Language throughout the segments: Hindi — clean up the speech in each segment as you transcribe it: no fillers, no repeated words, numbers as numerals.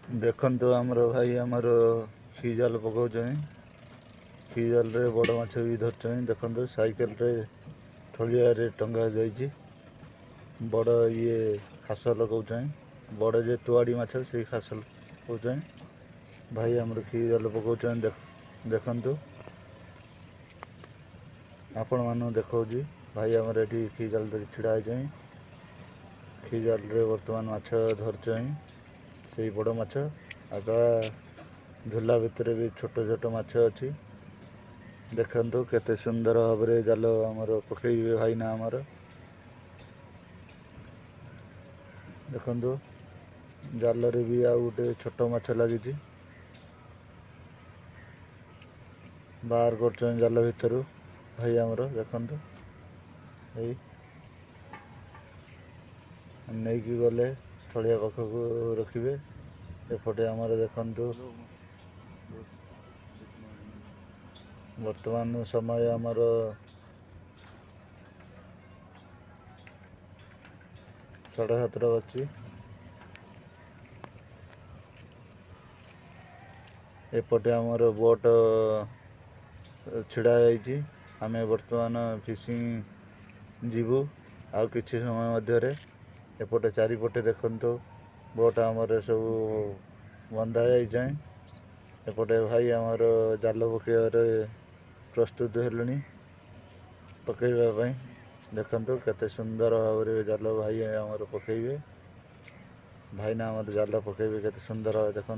देखो आमर भाई आमर खी जाल पकाउछन खी जाल रे बड़ माछ भी धरछन। देखो साइकेल रे थलिया रे टंगा जाइए बड़ ये खास लगाउछन बड़ जे तुआड़ी माछ से खास लगाउछन। भाई आमर खी जाल पकाउछन देखो आपण मानू देखौजी भाई आमर एठी खी जाल धरि छिड़ा होइछन। खी जाल रे वर्तमान माछ धरछन से बड़ माछ आगा झोला भितर भी छोट छोट माछ अच्छी। देखो केते सुंदर भाव रे जाल आमर पकईबे भाईना आमर देखो जाल रे भी आ गोटे छोट माछ लगी बाहर कर जाल भितर भाई आमर देखो नहीं कि गले थलिया पाखक रखिए। एपटे आमर देखो वर्तमान समय आमर 7:30 बची। एपटे आमर बोट छिड़ा जाइए आमे वर्तमान फिशिंग जीवु आउ किछि समय मध्य एपटे चारिपटे देखो बोट आमर सब बंधा जाए। एपटे भाई आमर जाल पकड़ प्रस्तुत हेलुनी पकईबा देखो केते सुंदर भाव रे जाल भाई आमर पकईबे भाईना आमर जाल पकईबे केते सुंदर देखो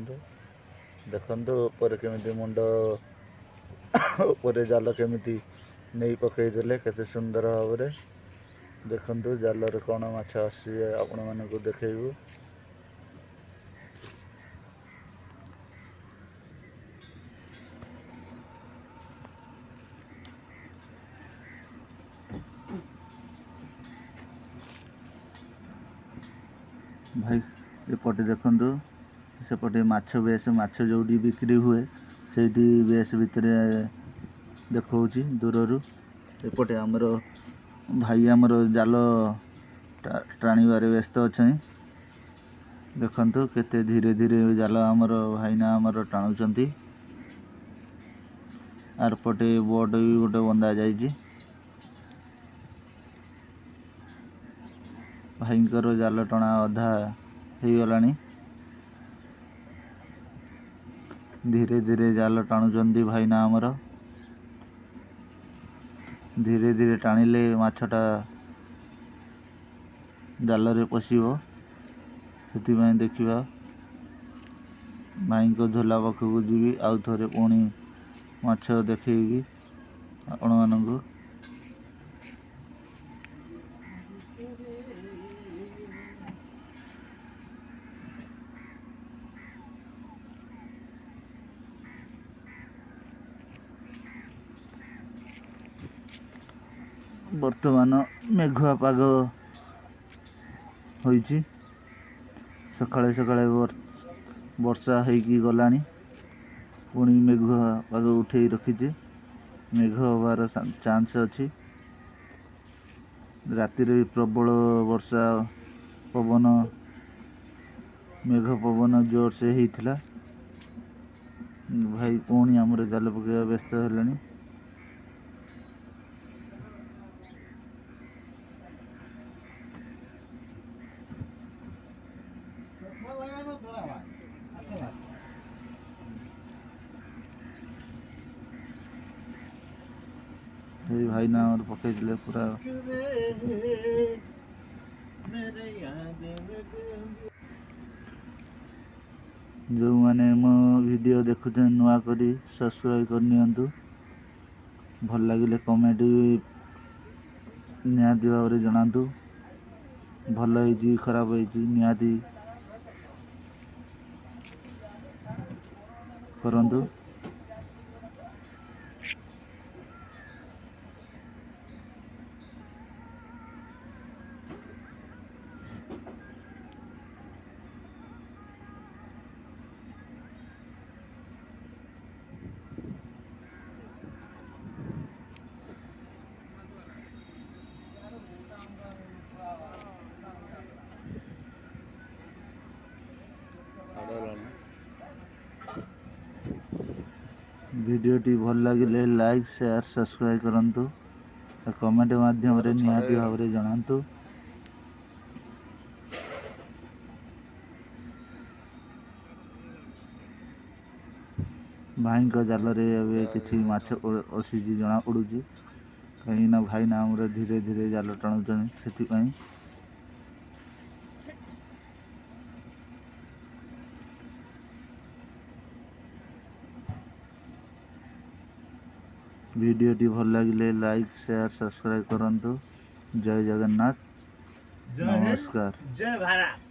देखो ऊपर केमिति मुंड ऊपर जाल केमिति नहीं पकईदेले केते सुंदर भाव रे देखो जाल रे कौन माछ आसी आपण मानकु देखैबु। भाई एपटे देखो सेपटे माछ बेस माछ जोड़ी बिक्री हुए से बेस भितर देखौची दूररू। एपटे आमर भाई आमर जाल टाणीबार व्यस्त अच्छा देखो केते धीरे धीरे जाल आमर भाईना आमर टाणुचंती। आरपटे बोट भी गोटे बंधा जाइए भाईंकर जाल टणा अधा हो गलानी धीरे धीरे जाल टाणुचंती भाईना आमर धीरे धीरे टाणिले माछटा जाल रे पशिबो से देखा भाई को झोला पाखक जीवी आउ थे पुणी माछ देखी आपण मानू। वर्तमान मेघुआ पाग होइछि सकाळे सकाळे वर्षा होइकी गलानी पुणी मेघुआ पाग उठे रखिछि मेघ हबार चांस अच्छी। राति भी प्रबल वर्षा पवन मेघ पवन जोर से होता भाई पुणी आमर जाल पकड़ा व्यस्त हेलानी। भाई ना और पकड़ पूरा जो मैंने मो वीडियो देखुचे नुआ करी सब्सक्राइब करनियंतु भल लगिले कमेंट निहाती भाव में जनातु भल होइछि खराब होइछि निहाती करंतु। भिडियोटी भल लगे लाइक शेयर सब्सक्राइब करंतु कमेंट माध्यम रे निहाती भाव रे जणांतु। भाई जाल रे किसी माछ असीजी जना पड़ू कहीं भाई ना हमरे धीरे धीरे जाल टाणुचन से भिडियोटी भल लगे लाइक शेयर सब्सक्राइब करंतु। जय जगन्नाथ, नमस्कार। जय भारत।